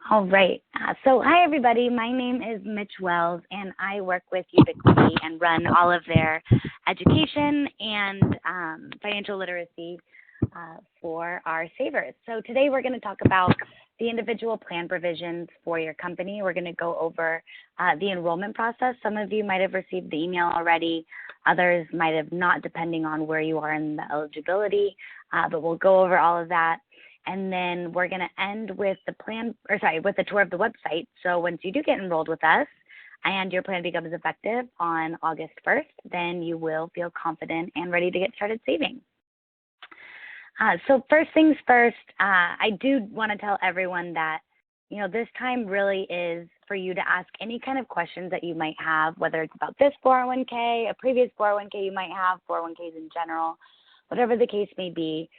All right. Hi, everybody. My name is Mitch Wells, and I work with Ubiquity and run all of their education and financial literacy for our savers. So today we're going to talk about the individual plan provisions for your company. We're going to go over the enrollment process. Some of you might have received the email already. Others might have not, depending on where you are in the eligibility, but we'll go over all of that. And then we're going to end with with the tour of the website. So once you do get enrolled with us and your plan becomes effective on August 1st, then you will feel confident and ready to get started saving. So first things first, I do want to tell everyone that, this time really is for you to ask any kind of questions that you might have, whether it's about this 401k, a previous 401k you might have, 401ks in general, whatever the case may be.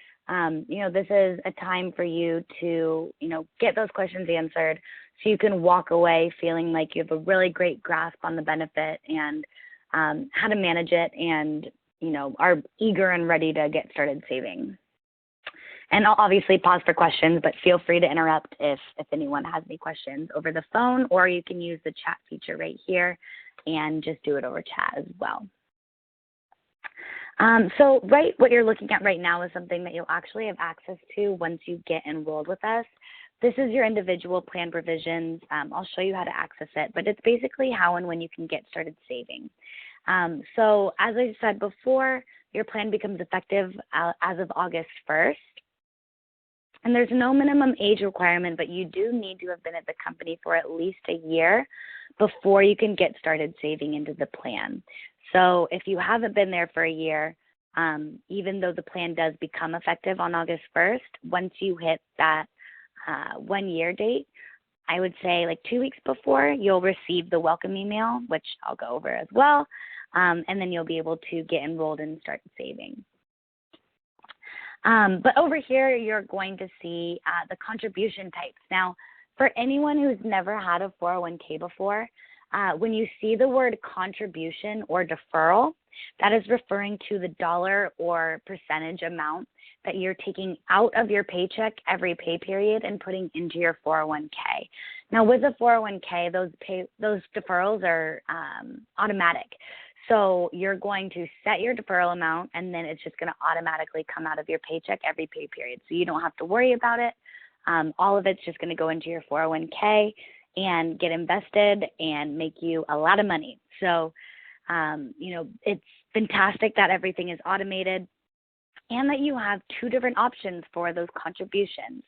This is a time for you to, get those questions answered so you can walk away feeling like you have a really great grasp on the benefit and how to manage it and, are eager and ready to get started saving. And I'll obviously pause for questions, but feel free to interrupt if anyone has any questions over the phone, or you can use the chat feature right here and just do it over chat as well. What you're looking at right now is something that you'll actually have access to once you get enrolled with us. This is your individual plan provisions. I'll show you how to access it, but it's basically how and when you can get started saving. So as I said before, your plan becomes effective as of August 1st. And there's no minimum age requirement, but you do need to have been at the company for at least a year before you can get started saving into the plan. So if you haven't been there for a year, even though the plan does become effective on August 1st, once you hit that 1 year date, I would say like 2 weeks before, you'll receive the welcome email, which I'll go over as well, and then you'll be able to get enrolled and start saving. But over here, you're going to see the contribution types. Now, for anyone who's never had a 401k before, when you see the word contribution or deferral, that is referring to the dollar or percentage amount that you're taking out of your paycheck every pay period and putting into your 401k. Now, with a 401k, those deferrals are automatic. So you're going to set your deferral amount, and then it's just going to automatically come out of your paycheck every pay period. So you don't have to worry about it. All of it's just going to go into your 401k and get invested and make you a lot of money. So, it's fantastic that everything is automated and that you have two different options for those contributions.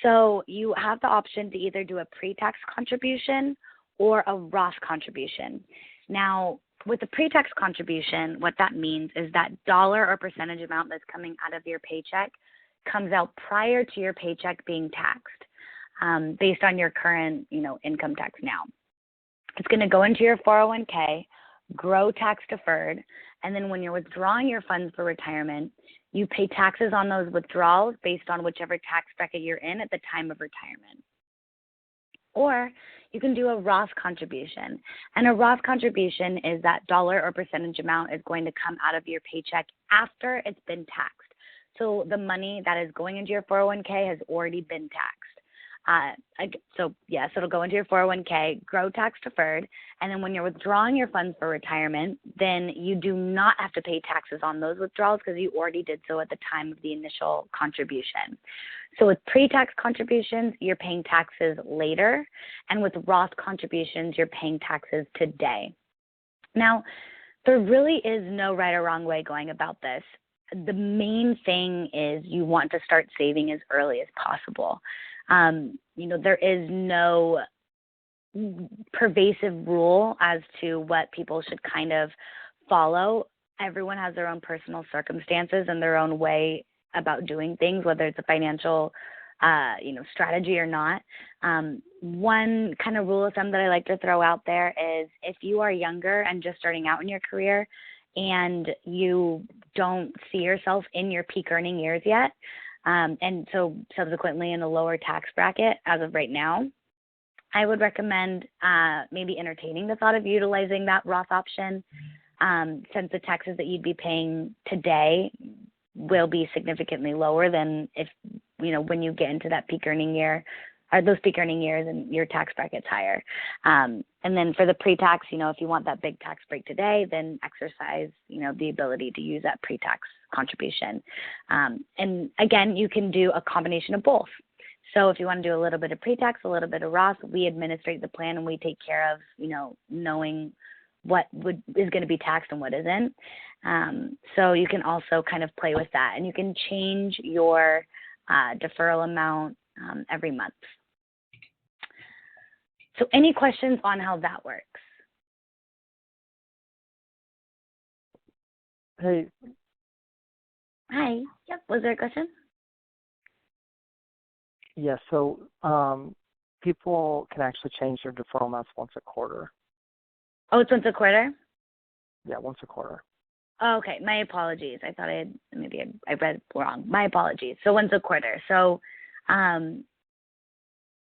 So you have the option to either do a pre-tax contribution or a Roth contribution. Now, with the pre-tax contribution, what that means is that dollar or percentage amount that's coming out of your paycheck comes out prior to your paycheck being taxed based on your current, income tax now. It's going to go into your 401k, grow tax deferred, and then when you're withdrawing your funds for retirement, you pay taxes on those withdrawals based on whichever tax bracket you're in at the time of retirement. Or you can do a Roth contribution. And a Roth contribution is that dollar or percentage amount is going to come out of your paycheck after it's been taxed. So the money that is going into your 401k has already been taxed. So it'll go into your 401k, grow tax deferred, and then when you're withdrawing your funds for retirement, then you do not have to pay taxes on those withdrawals because you already did so at the time of the initial contribution. So with pre-tax contributions, you're paying taxes later, and with Roth contributions, you're paying taxes today. Now, there really is no right or wrong way going about this. The main thing is you want to start saving as early as possible. There is no pervasive rule as to what people should kind of follow. Everyone has their own personal circumstances and their own way about doing things, whether it's a financial, strategy or not. One kind of rule of thumb that I like to throw out there is if you are younger and just starting out in your career and you don't see yourself in your peak earning years yet, and so subsequently in a lower tax bracket as of right now, I would recommend maybe entertaining the thought of utilizing that Roth option since the taxes that you'd be paying today will be significantly lower than if, when you get into that peak earning year or those peak earning years and your tax bracket's higher. And then for the pre-tax, if you want that big tax break today, then exercise, the ability to use that pre-tax contribution. And again, you can do a combination of both. So if you want to do a little bit of pre-tax, a little bit of Roth, we administrate the plan and we take care of, knowing what is going to be taxed and what isn't. So you can also kind of play with that, and you can change your deferral amount every month. So any questions on how that works? Hey. Hi. Yep. Was there a question? Yeah, so people can actually change their deferral amounts once a quarter. Oh, it's once a quarter? Yeah, once a quarter. Oh, okay. My apologies. I thought I read wrong. My apologies. So once a quarter. So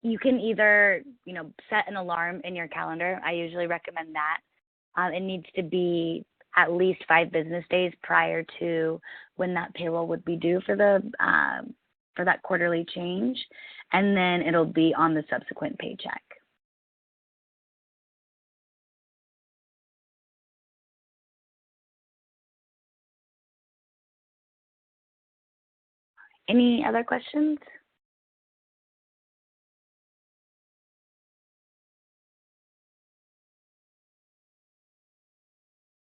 you can either, set an alarm in your calendar. I usually recommend that. It needs to be at least 5 business days prior to when that payroll would be due for that quarterly change, and then it'll be on the subsequent paycheck. Any other questions?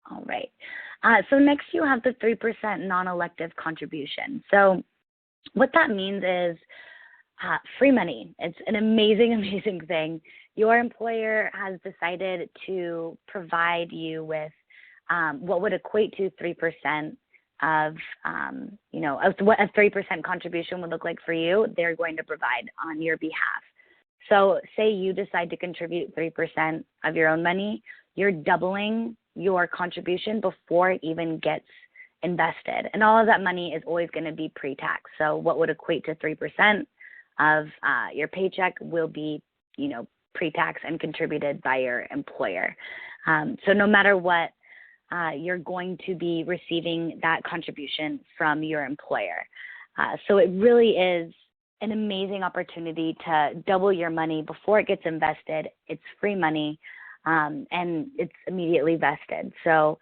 All right. So next you have the 3% non-elective contribution. So what that means is free money. It's an amazing, amazing thing. Your employer has decided to provide you with what would equate to 3% of, of what a 3% contribution would look like for you. They're going to provide on your behalf. So say you decide to contribute 3% of your own money, you're doubling your contribution before it even gets invested. And all of that money is always going to be pre-tax. So what would equate to 3% of your paycheck will be, pre-tax and contributed by your employer. So no matter what, you're going to be receiving that contribution from your employer. So it really is an amazing opportunity to double your money before it gets invested. It's free money, and it's immediately vested. So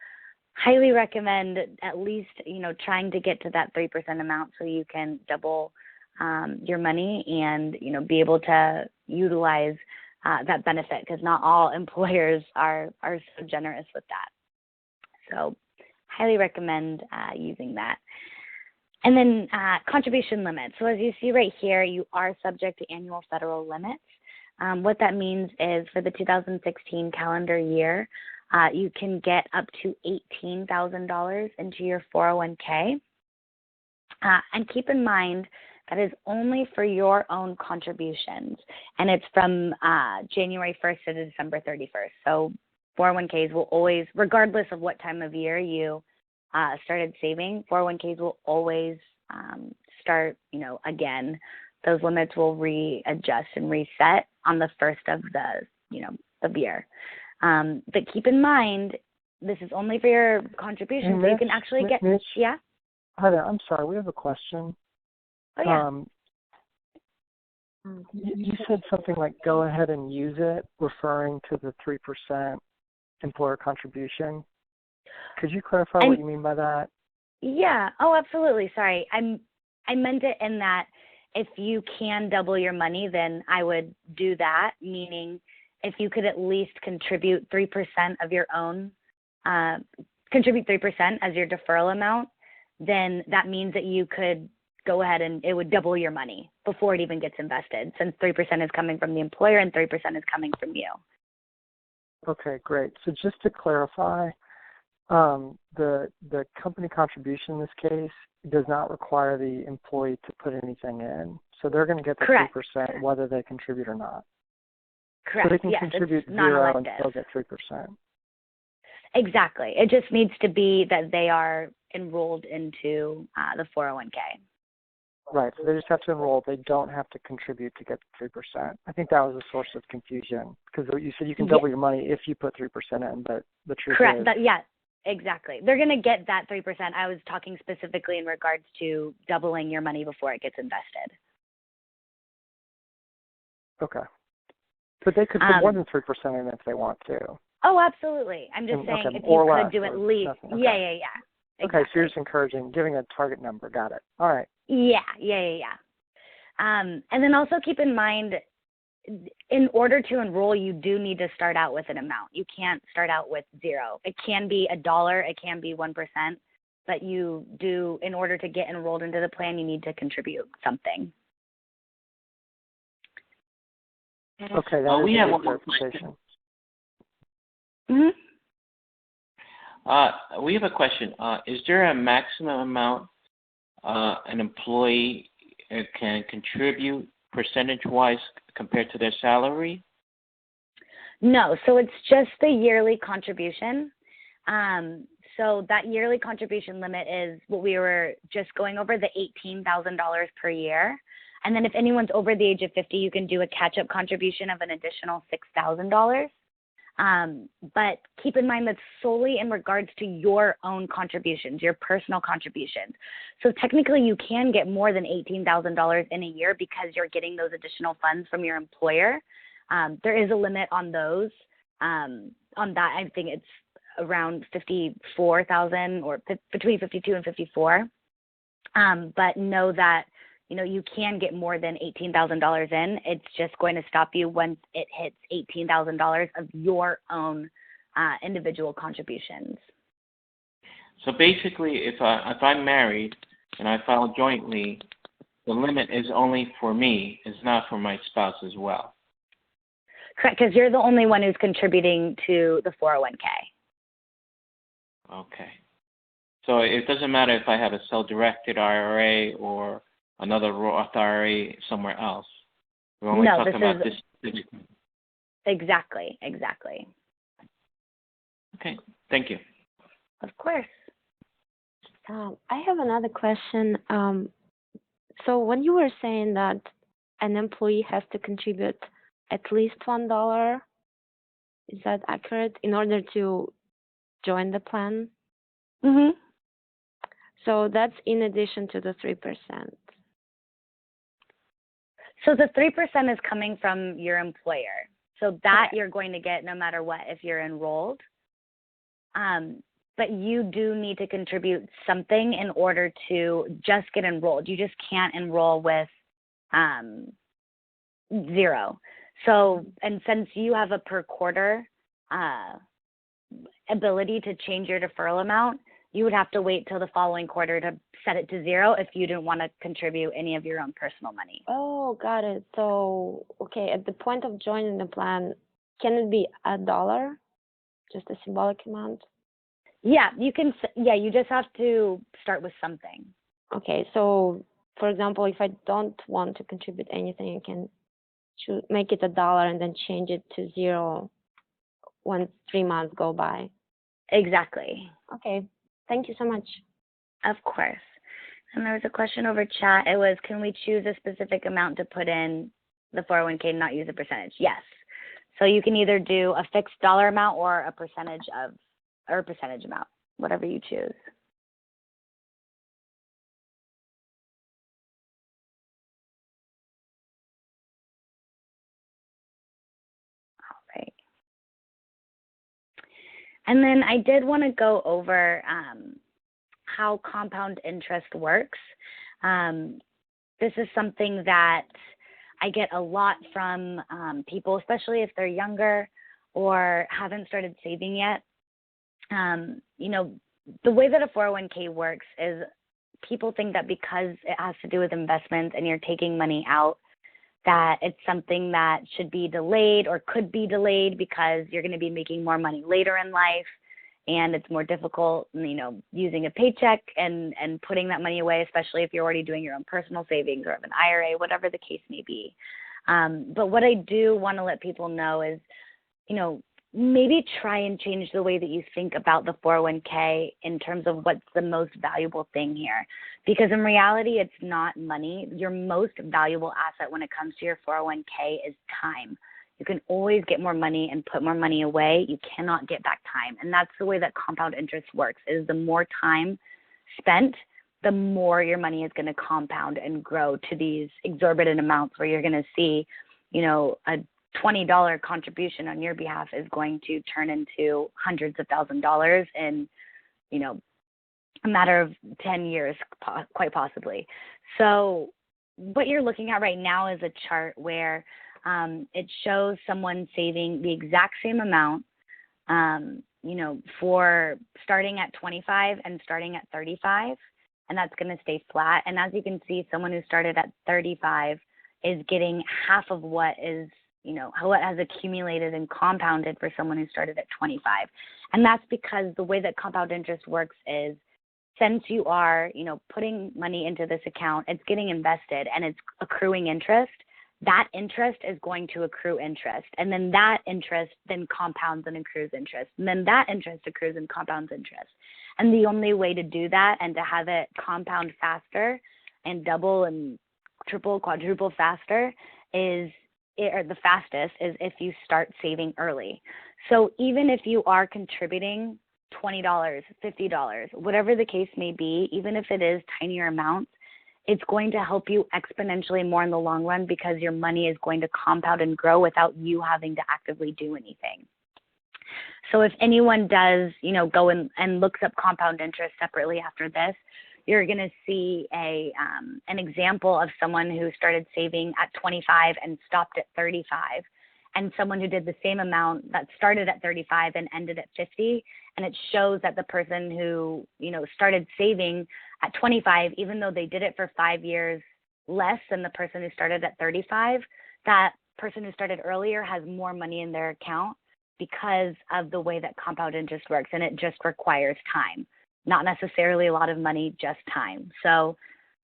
highly recommend at least, trying to get to that 3% amount so you can double your money and, be able to utilize that benefit, because not all employers are so generous with that. So highly recommend using that. And then contribution limits. So as you see right here, you are subject to annual federal limits. What that means is for the 2016 calendar year, you can get up to $18,000 into your 401k. And keep in mind, that is only for your own contributions, and it's from January 1st to December 31st. So 401ks will always, regardless of what time of year you started saving, 401ks will always start, again. Those limits will readjust and reset on the first of the, of year. But keep in mind, this is only for your contributions, so you can actually get, Mitch, yeah? Hi there. I'm sorry. We have a question. Oh, yeah. You said something like go ahead and use it, referring to the 3% employer contribution. Could you clarify what you mean by that? Yeah. Oh, absolutely. Sorry. I meant it in that if you can double your money, then I would do that, meaning if you could at least contribute 3% of your own, contribute 3% as your deferral amount, then that means that you could go ahead and it would double your money before it even gets invested, since 3% is coming from the employer and 3% is coming from you. Okay, great. So just to clarify, the company contribution in this case does not require the employee to put anything in. So they're going to get the 3% whether they contribute or not. Correct. So they can contribute 0 and still get 3%. Exactly. It just needs to be that they are enrolled into the 401k. Right. So they just have to enroll. They don't have to contribute to get the 3%. I think that was a source of confusion, because you said you can double your money if you put 3% in, but the truth is... Correct. Yeah, exactly. They're going to get that 3%. I was talking specifically in regards to doubling your money before it gets invested. Okay. But they could put more than 3% in if they want to. Oh, absolutely. I'm just saying if or you less, could do at least. Nothing. Okay. Yeah. Exactly. Okay, so you're just encouraging, giving a target number. Got it. All right. Yeah. And then also keep in mind, in order to enroll, you do need to start out with an amount. You can't start out with zero. It can be $1, it can be 1%, but you do, in order to get enrolled into the plan, you need to contribute something. Okay, that we is have a one good more clarification. Mm-hmm. We have a question. Is there a maximum amount an employee can contribute percentage-wise compared to their salary? No, so it's just the yearly contribution. So that yearly contribution limit is what we were just going over, the $18,000 per year. And then if anyone's over the age of 50, you can do a catch-up contribution of an additional $6,000. But keep in mind that's solely in regards to your own contributions, your personal contributions. So technically you can get more than $18,000 in a year because you're getting those additional funds from your employer. There is a limit on those. On that, I think it's around 54,000 or between 52 and 54. But know that you can get more than $18,000 in. It's just going to stop you once it hits $18,000 of your own individual contributions. So basically, if I'm married and I file jointly, the limit is only for me. It's not for my spouse as well. Correct, because you're the only one who's contributing to the 401k. Okay. So it doesn't matter if I have a self-directed IRA or another Roth IRA somewhere else. We're only talking about this. Exactly. Okay, thank you. Of course. I have another question. So when you were saying that an employee has to contribute at least $1, is that accurate, in order to join the plan? Mm-hmm. So that's in addition to the 3%. So the 3% is coming from your employer. So that Okay. you're going to get no matter what if you're enrolled. But you do need to contribute something in order to just get enrolled. You just can't enroll with zero. So, and since you have a per quarter ability to change your deferral amount, you would have to wait till the following quarter to set it to zero if you didn't want to contribute any of your own personal money. Oh, got it. So, okay, at the point of joining the plan, can it be $1? Just a symbolic amount? Yeah, you can. Yeah, you just have to start with something. Okay, so for example, if I don't want to contribute anything, I can make it $1 and then change it to zero once 3 months go by. Exactly. Okay, thank you so much. Of course. And there was a question over chat. It was, can we choose a specific amount to put in the 401k and not use a percentage? Yes. So you can either do a fixed dollar amount or a percentage amount, whatever you choose. All right. And then I did want to go over how compound interest works. This is something that I get a lot from people, especially if they're younger or haven't started saving yet. The way that a 401k works is people think that because it has to do with investments and you're taking money out, that it's something that should be delayed or could be delayed because you're going to be making more money later in life and it's more difficult, using a paycheck and putting that money away, especially if you're already doing your own personal savings or have an IRA, whatever the case may be. But what I do want to let people know is, maybe try and change the way that you think about the 401k in terms of what's the most valuable thing here. Because in reality, it's not money. Your most valuable asset when it comes to your 401k is time. You can always get more money and put more money away. You cannot get back time. And that's the way that compound interest works, is the more time spent, the more your money is going to compound and grow to these exorbitant amounts where you're going to see a $20 contribution on your behalf is going to turn into hundreds of thousands of dollars in, a matter of 10 years, quite possibly. So what you're looking at right now is a chart where it shows someone saving the exact same amount, for starting at 25 and starting at 35, and that's going to stay flat. And as you can see, someone who started at 35 is getting half of what is, how it has accumulated and compounded for someone who started at 25. And that's because the way that compound interest works is, since you are, putting money into this account, it's getting invested and it's accruing interest. That interest is going to accrue interest. And then that interest then compounds and accrues interest. And then that interest accrues and compounds interest. And the only way to do that and to have it compound faster and double and triple, quadruple faster or the fastest is if you start saving early. So even if you are contributing $20, $50, whatever the case may be, even if it is tinier amounts, it's going to help you exponentially more in the long run because your money is going to compound and grow without you having to actively do anything. So if anyone does, go and looks up compound interest separately after this, you're going to see an example of someone who started saving at 25 and stopped at 35, and someone who did the same amount that started at 35 and ended at 50. And it shows that the person who, started saving at 25, even though they did it for 5 years less than the person who started at 35, that person who started earlier has more money in their account because of the way that compound interest works. And it just requires time, not necessarily a lot of money, just time. So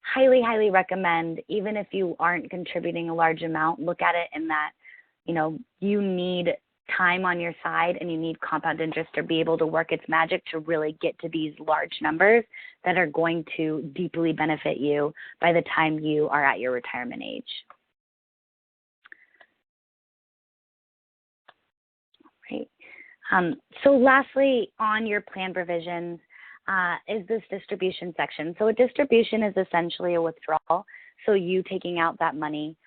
highly, highly recommend, even if you aren't contributing a large amount, look at it in that, you need time on your side and you need compound interest to be able to work its magic to really get to these large numbers that are going to deeply benefit you by the time you are at your retirement age. Right. So lastly, on your plan provisions is this distribution section. So a distribution is essentially a withdrawal. So you taking out that money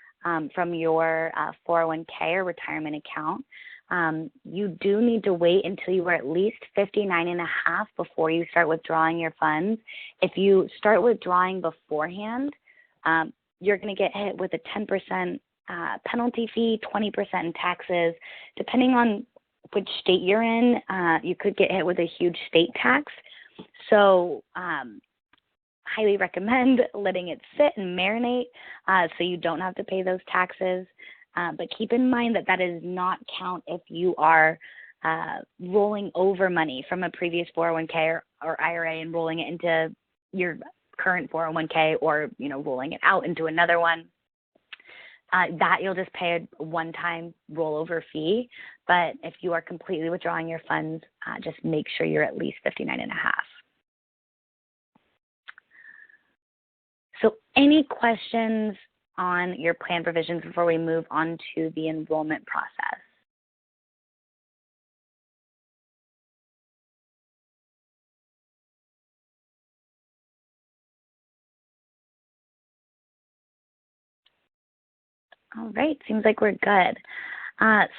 from your 401k or retirement account. You do need to wait until you are at least 59.5 before you start withdrawing your funds. If you start withdrawing beforehand, you're going to get hit with a 10% penalty fee, 20% in taxes. Depending on which state you're in, you could get hit with a huge state tax. So highly recommend letting it sit and marinate so you don't have to pay those taxes. But keep in mind that does not count if you are rolling over money from a previous 401k or IRA and rolling it into your current 401k or, rolling it out into another one. That you'll just pay a one-time rollover fee. But if you are completely withdrawing your funds, just make sure you're at least 59.5. So any questions on your plan provisions before we move on to the enrollment process? All right, seems like we're good.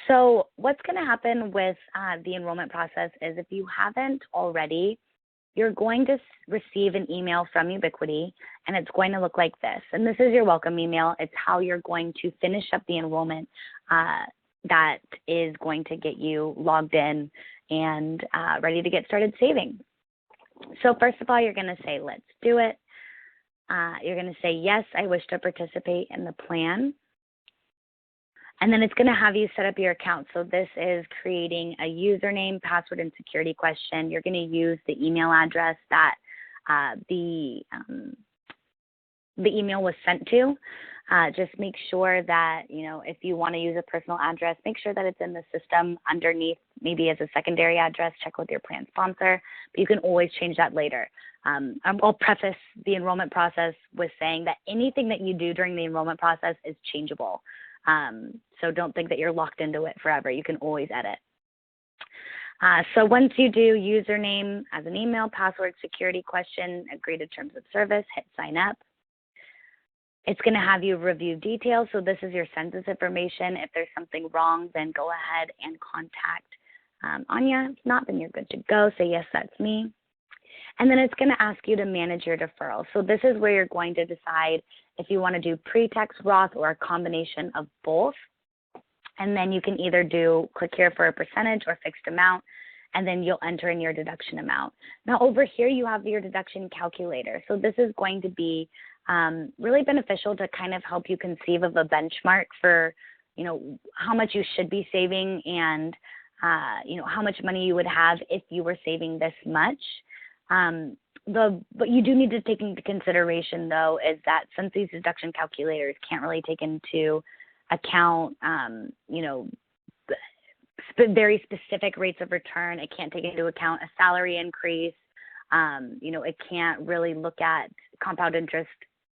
So what's going to happen with the enrollment process is if you haven't already, you're going to receive an email from Ubiquity, and it's going to look like this. And this is your welcome email. It's how you're going to finish up the enrollment that is going to get you logged in and ready to get started saving. So first of all, you're going to say, let's do it. You're going to say, yes, I wish to participate in the plan. And then it's going to have you set up your account. So this is creating a username, password, and security question. You're going to use the email address that the email was sent to. Just make sure that, if you want to use a personal address, make sure that it's in the system underneath, maybe as a secondary address. Check with your plan sponsor, but you can always change that later. I'll preface the enrollment process with saying that anything that you do during the enrollment process is changeable. So don't think that you're locked into it forever. You can always edit. So once you do username as an email, password, security question, agree to terms of service, hit sign up. It's going to have you review details. So this is your census information. If there's something wrong, then go ahead and contact Anya. If not, then you're good to go. Say, yes, that's me. And then it's going to ask you to manage your deferral. So this is where you're going to decide if you want to do pre-tax Roth or a combination of both. And then you can either click here for a percentage or fixed amount, and then you'll enter in your deduction amount. Now over here you have your deduction calculator. So this is going to be really beneficial to kind of help you conceive of a benchmark for, how much you should be saving and, how much money you would have if you were saving this much. What you do need to take into consideration, though, is that since these deduction calculators can't really take into account, very specific rates of return, it can't take into account a salary increase. It can't really look at compound interest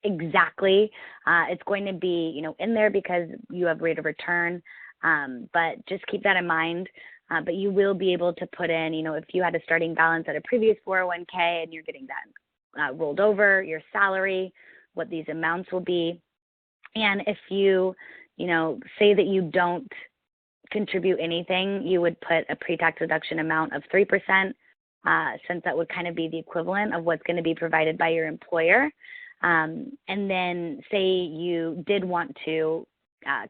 exactly. It's going to be, in there because you have rate of return, but just keep that in mind. But you will be able to put in, if you had a starting balance at a previous 401k and you're getting that rolled over, your salary, what these amounts will be. And if you, say that you don't contribute anything, you would put a pre-tax deduction amount of 3%, since that would kind of be the equivalent of what's going to be provided by your employer. And then say you did want to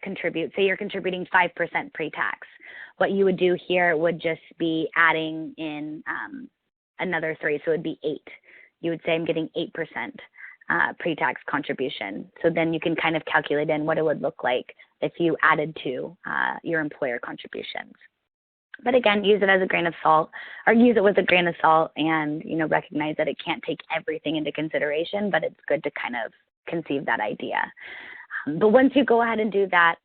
contribute, say you're contributing 5% pre-tax. What you would do here would just be adding in another 3, so it would be 8. You would say I'm getting 8% pre-tax contribution. So then you can kind of calculate in what it would look like if you added to your employer contributions. But again, use it as a grain of salt, or use it with a grain of salt, and recognize that it can't take everything into consideration, but it's good to kind of conceive that idea. But once you go ahead and do that,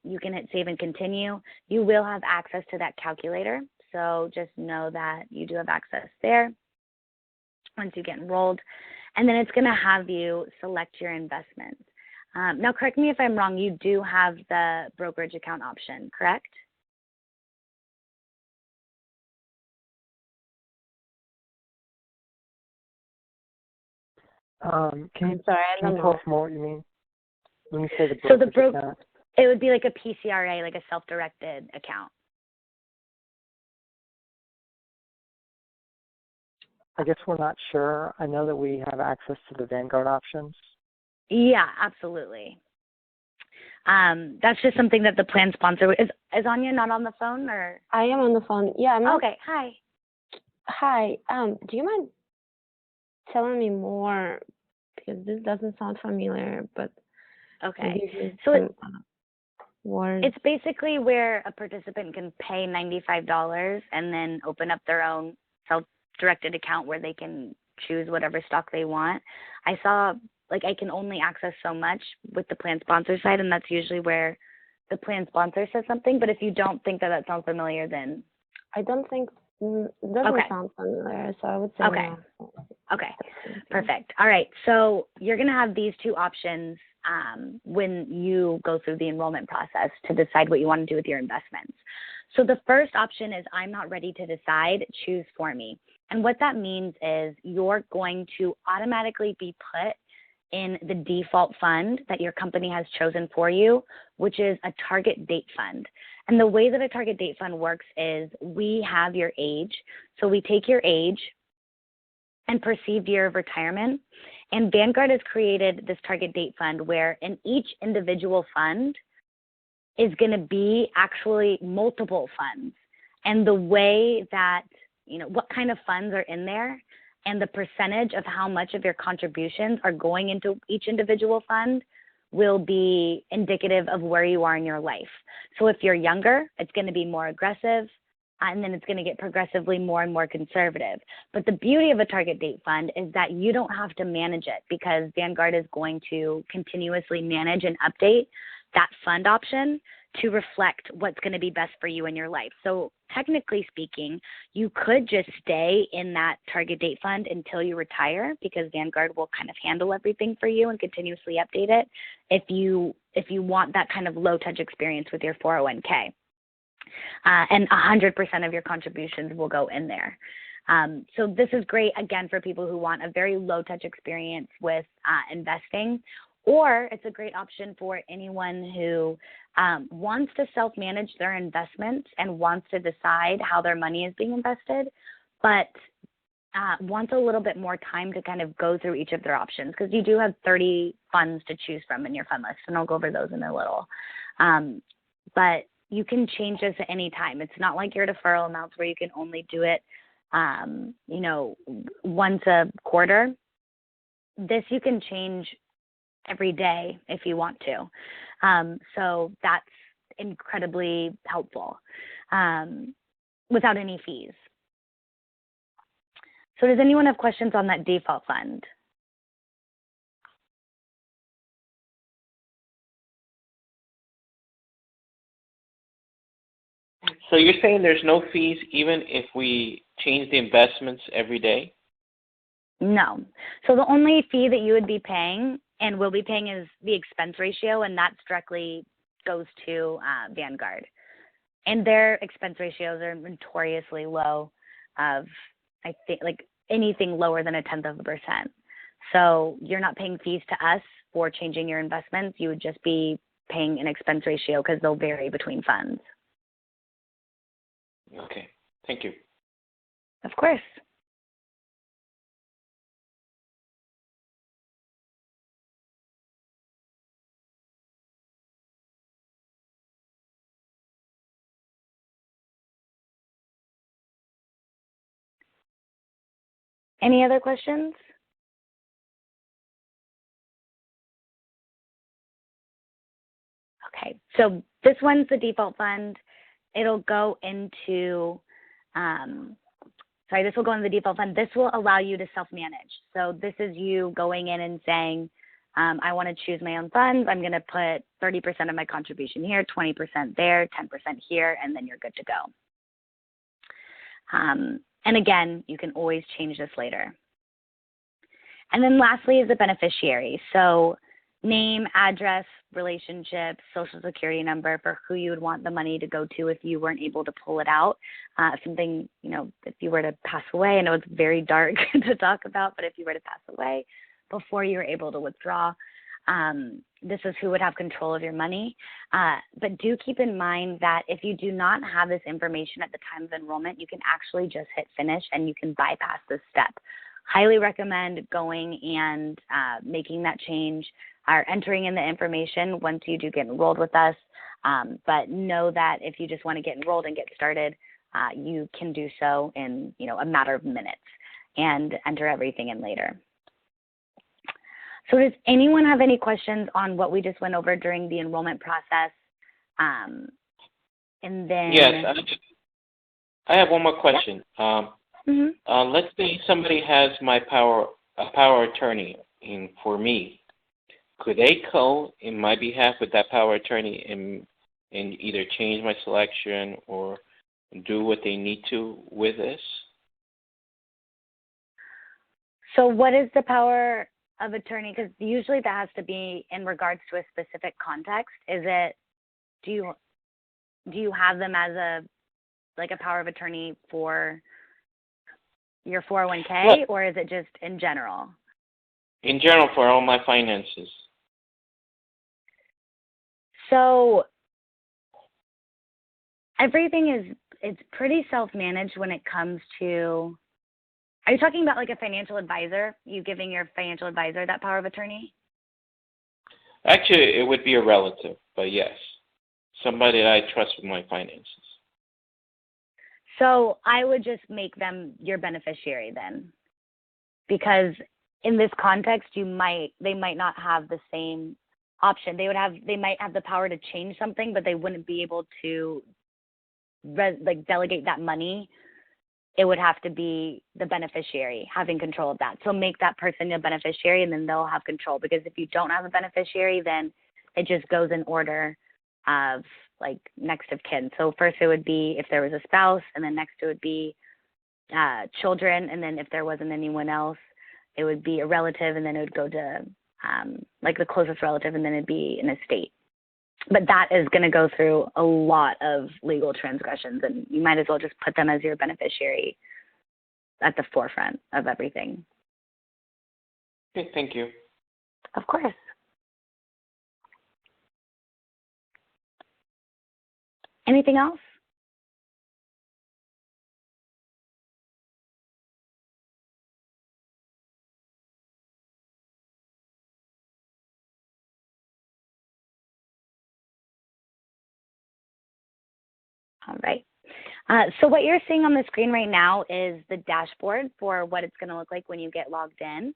you can hit save and continue. You will have access to that calculator, so just know that you do have access there once you get enrolled. And then it's going to have you select your investments. Now, correct me if I'm wrong, you do have the brokerage account option, correct? Can you Sorry, tell us more what you mean when you say the So brokerage account? it would be like a PCRA, like a self-directed account. I guess we're not sure. I know that we have access to the Vanguard options. Yeah, absolutely. That's just something that the plan sponsor is Anya not on the phone, or? I am on the phone. Yeah, I'm not. Okay. Hi. Hi. Do you mind telling me more, because this doesn't sound familiar, but okay. So it's basically where a participant can pay $95 and then open up their own self-directed account where they can choose whatever stock they want. I saw, I can only access so much with the plan sponsor side, and that's usually where the plan sponsor says something. But if you don't think that sounds familiar, then I don't think it doesn't sound familiar, so I would say okay. No. Okay, perfect. All right, so you're going to have these two options when you go through the enrollment process to decide what you want to do with your investments. So the first option is I'm not ready to decide, choose for me. And what that means is you're going to automatically be put in the default fund that your company has chosen for you, which is a target date fund. And the way that a target date fund works is we have your age. So we take your age and perceived year of retirement, and Vanguard has created this target date fund where in each individual fund is going to be actually multiple funds. And the way that, what kind of funds are in there and the percentage of how much of your contributions are going into each individual fund will be indicative of where you are in your life. So if you're younger, it's going to be more aggressive, and then it's going to get progressively more and more conservative. But the beauty of a target date fund is that you don't have to manage it, because Vanguard is going to continuously manage and update that fund option to reflect what's going to be best for you in your life. So technically speaking, you could just stay in that target date fund until you retire, because Vanguard will kind of handle everything for you and continuously update it if you want that kind of low touch experience with your 401k. And 100% of your contributions will go in there. So this is great, again, for people who want a very low touch experience with investing, Or it's a great option for anyone who wants to self-manage their investments and wants to decide how their money is being invested, but wants a little bit more time to kind of go through each of their options, because you do have 30 funds to choose from in your fund list, and I'll go over those in a little. But you can change this at any time. It's not like your deferral amounts where you can only do it, once a quarter. This you can change every day if you want to. So that's incredibly helpful without any fees. So does anyone have questions on that default fund? So you're saying there's no fees even if we change the investments every day? No. So the only fee that you would be paying and will be paying is the expense ratio, and that directly goes to Vanguard. And their expense ratios are notoriously low, of I think like anything lower than 0.1%. So you're not paying fees to us for changing your investments. You would just be paying an expense ratio because they'll vary between funds. Okay. Thank you. Of course. Any other questions? Okay, so this one's the default fund. It'll go into, this will go into the default fund. This will allow you to self-manage. So this is you going in and saying, I want to choose my own funds. I'm going to put 30% of my contribution here, 20% there, 10% here, and then you're good to go. And again, you can always change this later. And then lastly is the beneficiary. So name, address, relationship, social security number for who you would want the money to go to if you weren't able to pull it out. Something, if you were to pass away, I know it's very dark to talk about, but if you were to pass away before you were able to withdraw, this is who would have control of your money. But do keep in mind that if you do not have this information at the time of enrollment, you can actually just hit finish and you can bypass this step. Highly recommend going and making that change or entering in the information once you do get enrolled with us. But know that if you just want to get enrolled and get started, you can do so in a matter of minutes and enter everything in later. So does anyone have any questions on what we just went over during the enrollment process? And then yes, I have one more question. Let's say somebody has a power attorney for me. Could they call in my behalf with that power attorney and either change my selection or do what they need to with this? So what is the power of attorney? Because usually that has to be in regards to a specific context. Do you have them as a power of attorney for your 401k, or is it just in general? In general, for all my finances. So everything it's pretty self-managed when it comes to. Are you talking about like a financial advisor? You giving your financial advisor that power of attorney? Actually, it would be a relative, but yes, somebody that I trust with my finances. So I would just make them your beneficiary then, because in this context, they might not have the same option. They might have the power to change something, but they wouldn't be able to delegate that money. It would have to be the beneficiary having control of that. So make that person a beneficiary, and then they'll have control. Because if you don't have a beneficiary, then it just goes in order of next of kin. So first it would be if there was a spouse, and then next it would be children, and then if there wasn't anyone else, it would be a relative, and then it would go to the closest relative, and then it'd be an estate. But that is going to go through a lot of legal transgressions, and you might as well just put them as your beneficiary at the forefront of everything. Okay, thank you. Of course. Anything else? All right. So what you're seeing on the screen right now is the dashboard for what it's going to look like when you get logged in.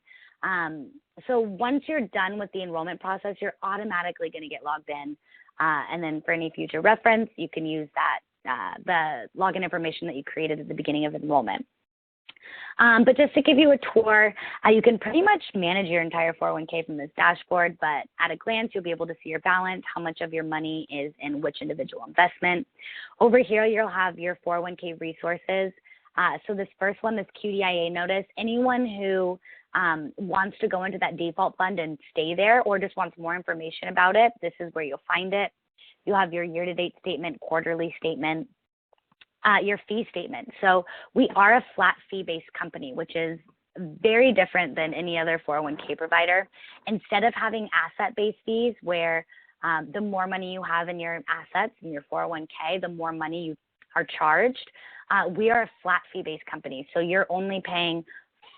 So once you're done with the enrollment process, you're automatically going to get logged in. And then for any future reference, you can use that, the login information that you created at the beginning of enrollment. But just to give you a tour, you can pretty much manage your entire 401k from this dashboard, but at a glance, you'll be able to see your balance, how much of your money is in which individual investment. Over here, you'll have your 401k resources. So this first one, this QDIA notice, anyone who wants to go into that default fund and stay there or just wants more information about it, this is where you'll find it. You'll have your year-to-date statement, quarterly statement, your fee statement. So we are a flat fee-based company, which is very different than any other 401k provider. Instead of having asset-based fees where the more money you have in your assets, in your 401k, the more money you are charged, we are a flat fee-based company. So you're only paying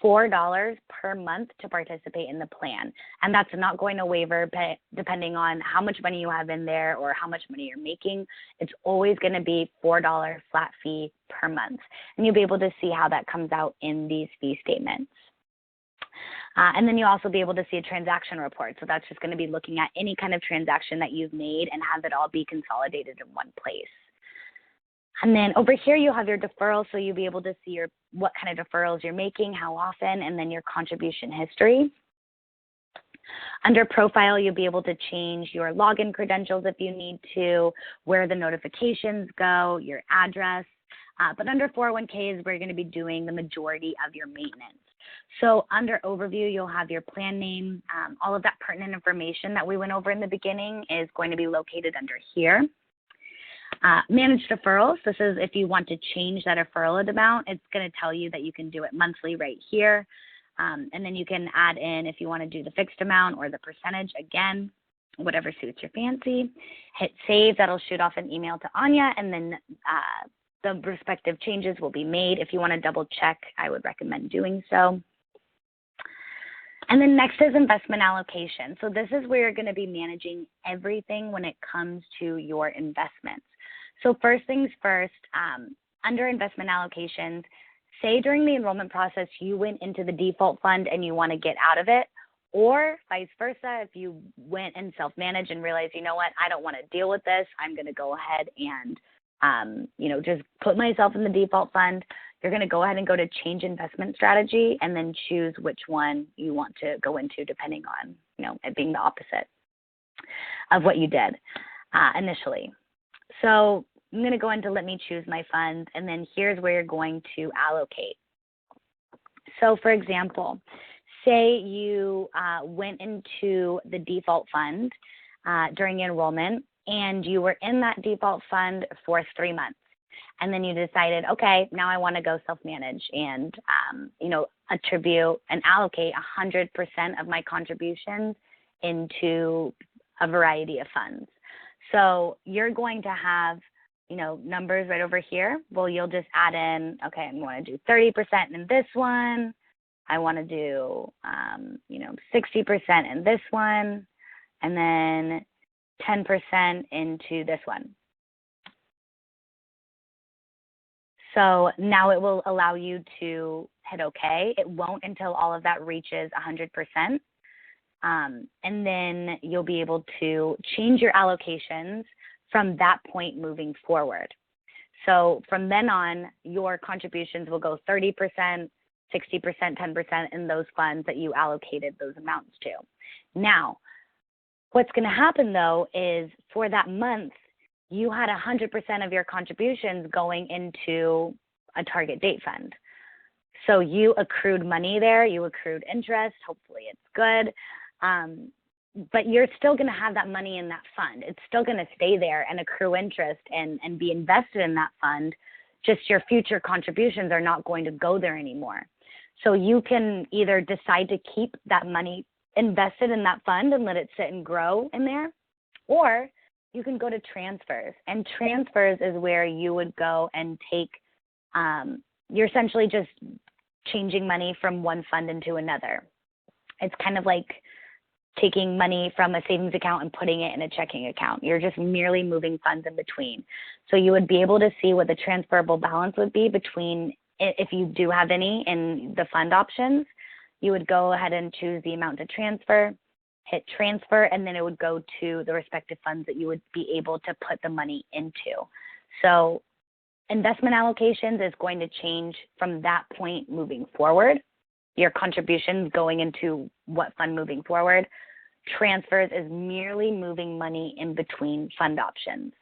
$4 per month to participate in the plan. And that's not going to waiver depending on how much money you have in there or how much money you're making. It's always going to be $4 flat fee per month. And you'll be able to see how that comes out in these fee statements. And then you'll also be able to see a transaction report. So that's just going to be looking at any kind of transaction that you've made and have it all be consolidated in one place. And then over here, you'll have your deferrals, so you'll be able to see what kind of deferrals you're making, how often, and then your contribution history. Under profile, you'll be able to change your login credentials if you need to, where the notifications go, your address. But under 401k is where you're going to be doing the majority of your maintenance. So under overview, you'll have your plan name. All of that pertinent information that we went over in the beginning is going to be located under here. Manage deferrals. This is if you want to change that deferral amount, it's going to tell you that you can do it monthly right here. And then you can add in if you want to do the fixed amount or the percentage, again, whatever suits your fancy. Hit save. That'll shoot off an email to Anya, and then the respective changes will be made. If you want to double check, I would recommend doing so. And then next is investment allocation. So this is where you're going to be managing everything when it comes to your investments. So first things first, under investment allocations, say during the enrollment process you went into the default fund and you want to get out of it, or vice versa, if you went and self-managed and realized, you know what, I don't want to deal with this, I'm going to go ahead and just put myself in the default fund. You're going to go ahead and go to change investment strategy and then choose which one you want to go into depending on, it being the opposite of what you did initially. So I'm going to go into let me choose my funds, and then here's where you're going to allocate. So for example, say you went into the default fund during enrollment and you were in that default fund for 3 months. And then you decided, okay, now I want to go self-manage and, attribute and allocate 100% of my contributions into a variety of funds. So you're going to have, numbers right over here. Well, you'll just add in, okay, I want to do 30% in this one. I want to do, 60% in this one, and then 10% into this one. So now it will allow you to hit OK. It won't until all of that reaches 100%. And then you'll be able to change your allocations from that point moving forward. So from then on, your contributions will go 30%, 60%, 10% in those funds that you allocated those amounts to. Now, what's going to happen, though, is for that month, you had 100% of your contributions going into a target date fund. So you accrued money there, you accrued interest, hopefully it's good, but you're still going to have that money in that fund. It's still going to stay there and accrue interest and be invested in that fund, just your future contributions are not going to go there anymore. So you can either decide to keep that money invested in that fund and let it sit and grow in there, or you can go to transfers. And transfers is where you would go and take, you're essentially just changing money from one fund into another. It's kind of like taking money from a savings account and putting it in a checking account. You're just merely moving funds in between. So you would be able to see what the transferable balance would be between, if you do have any in the fund options. You would go ahead and choose the amount to transfer, hit transfer, and then it would go to the respective funds that you would be able to put the money into. So investment allocations is going to change from that point moving forward. Your contributions going into what fund moving forward. Transfers is merely moving money in between fund options.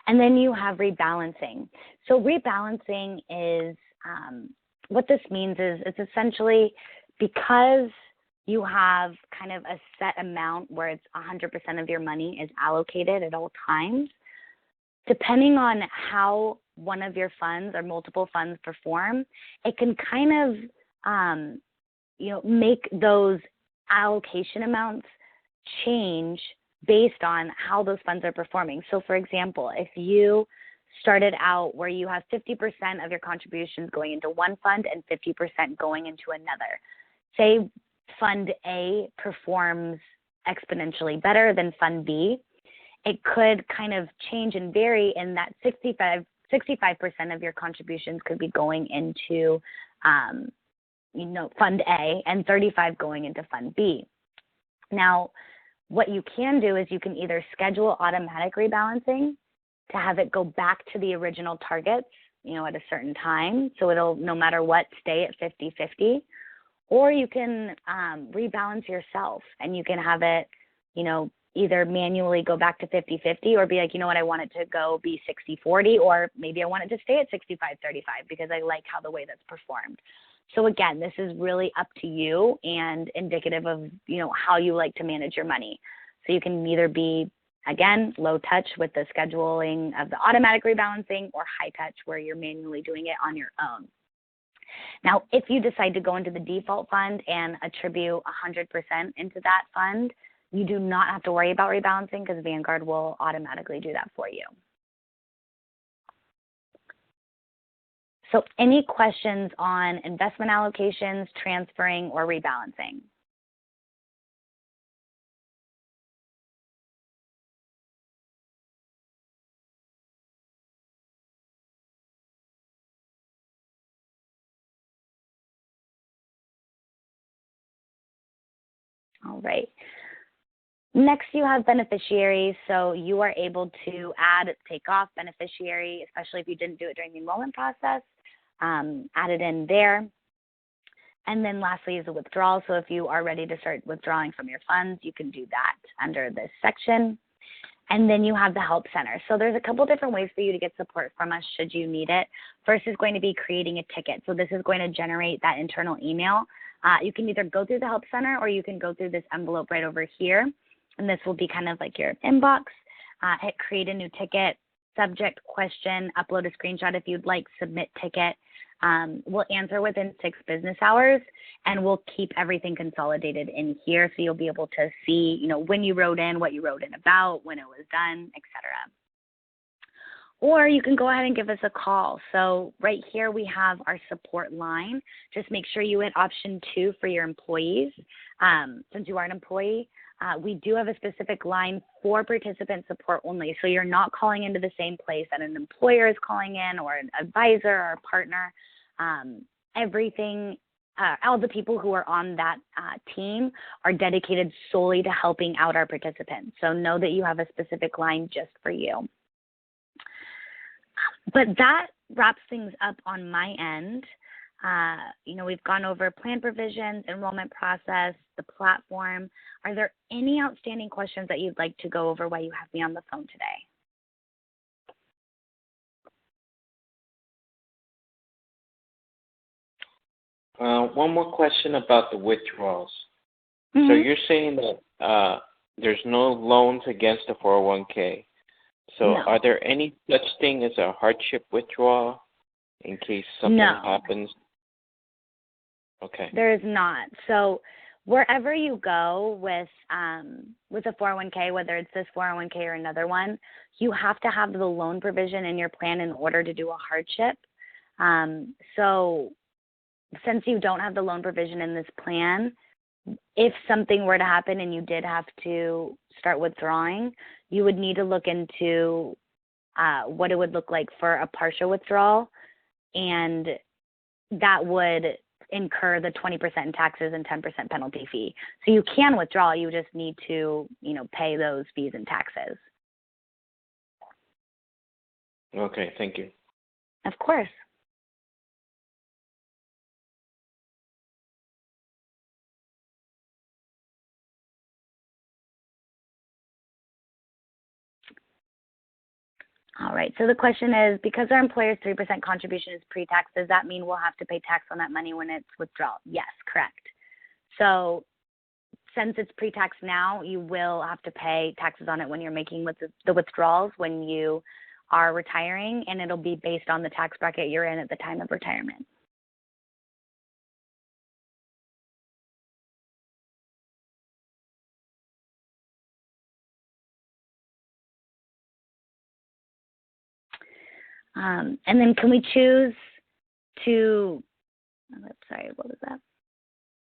And then you have rebalancing. So rebalancing is, what this means is it's essentially because you have kind of a set amount where it's 100% of your money is allocated at all times, depending on how one of your funds or multiple funds perform, it can kind of, make those allocation amounts change based on how those funds are performing. So for example, if you started out where you have 50% of your contributions going into one fund and 50% going into another, say Fund A performs exponentially better than Fund B, it could kind of change and vary in that 65% of your contributions could be going into Fund A and 35 going into Fund B. Now, what you can do is you can either schedule automatic rebalancing to have it go back to the original targets, at a certain time, so it'll, no matter what, stay at 50-50, or you can rebalance yourself and you can have it, either manually go back to 50-50 or be like, I want it to go be 60-40, or maybe I want it to stay at 65-35 because I like how the way that's performed. So again, this is really up to you and indicative of, how you like to manage your money. So you can either be, again, low touch with the scheduling of the automatic rebalancing, or high touch where you're manually doing it on your own. Now, if you decide to go into the default fund and attribute 100% into that fund, you do not have to worry about rebalancing because Vanguard will automatically do that for you. So any questions on investment allocations, transferring, or rebalancing? All right. Next, you have beneficiaries. So you are able to add, take off beneficiary, especially if you didn't do it during the enrollment process. Add it in there. And then lastly is a withdrawal. So if you are ready to start withdrawing from your funds, you can do that under this section. And then you have the Help Center. So there's a couple different ways for you to get support from us should you need it. First is going to be creating a ticket. So this is going to generate that internal email. You can either go through the Help Center or you can go through this envelope right over here. And this will be kind of like your inbox. Hit create a new ticket, subject, question, upload a screenshot if you'd like, submit ticket. We'll answer within 6 business hours, and we'll keep everything consolidated in here so you'll be able to see, when you wrote in, what you wrote in about, when it was done, etc. Or you can go ahead and give us a call. So right here we have our support line. Just make sure you hit option 2 for your employees. Since you are an employee, we do have a specific line for participant support only. So you're not calling into the same place that an employer is calling in, or an advisor or a partner. All the people who are on that team are dedicated solely to helping out our participants. So know that you have a specific line just for you. But that wraps things up on my end. We've gone over plan provisions, enrollment process, the platform. Are there any outstanding questions that you'd like to go over while you have me on the phone today? One more question about the withdrawals. Mm-hmm. So you're saying that there's no loans against the 401k. So No. Are there any such thing as a hardship withdrawal in case something happens? Okay. There is not. So wherever you go with a 401k, whether it's this 401k or another one, you have to have the loan provision in your plan in order to do a hardship. So since you don't have the loan provision in this plan, if something were to happen and you did have to start withdrawing, you would need to look into what it would look like for a partial withdrawal, and that would incur the 20% in taxes and 10% penalty fee. So you can withdraw, you just need to, pay those fees and taxes. Okay, thank you. Of course. All right, so the question is, because our employer's 3% contribution is pre-tax, does that mean we'll have to pay tax on that money when it's withdrawal? Yes, correct. So since it's pre-tax now, you will have to pay taxes on it when you're making the withdrawals when you are retiring, and it'll be based on the tax bracket you're in at the time of retirement. And then can we choose to, what was that?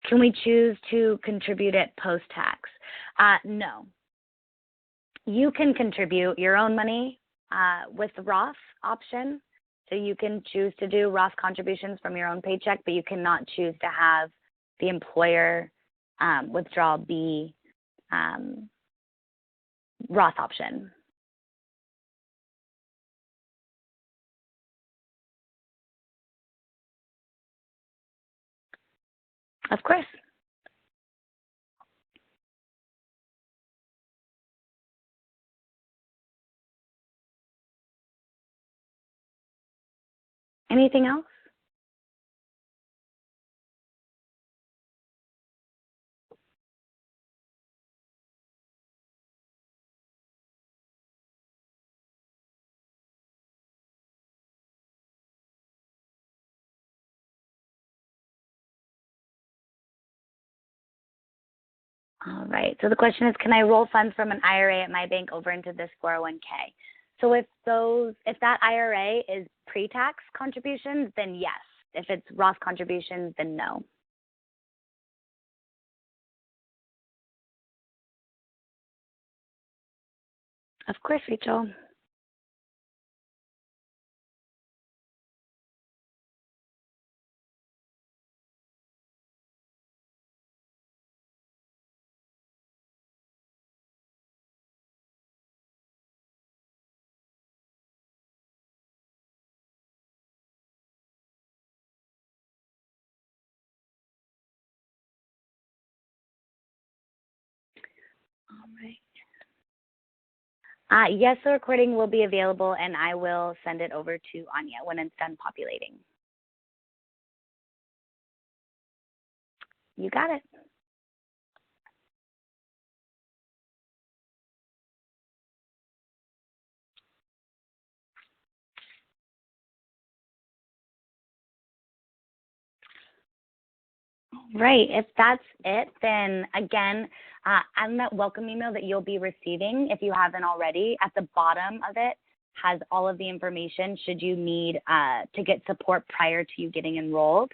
Can we choose to contribute it post-tax? No. You can contribute your own money with the Roth option. So you can choose to do Roth contributions from your own paycheck, but you cannot choose to have the employer withdrawal be Roth option. Of course. Anything else? All right. So the question is, can I roll funds from an IRA at my bank over into this 401k? So if that IRA is pre-tax contributions, then yes. If it's Roth contributions, then no. Of course, Rachel. All right. Yes, the recording will be available, and I will send it over to Anya when it's done populating. You got it. Right. If that's it, then again, on that welcome email that you'll be receiving, if you haven't already, at the bottom of it has all of the information should you need to get support prior to you getting enrolled.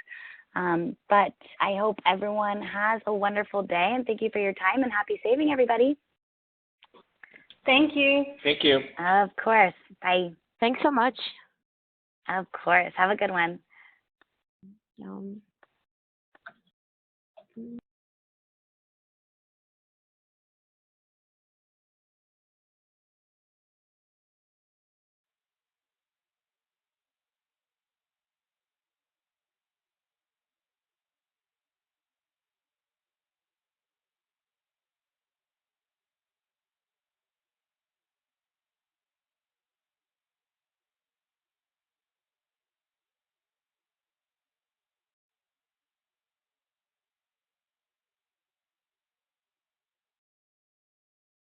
But I hope everyone has a wonderful day, and thank you for your time, and happy saving, everybody. Thank you. Thank you. Of course. Bye. Thanks so much. Of course. Have a good one.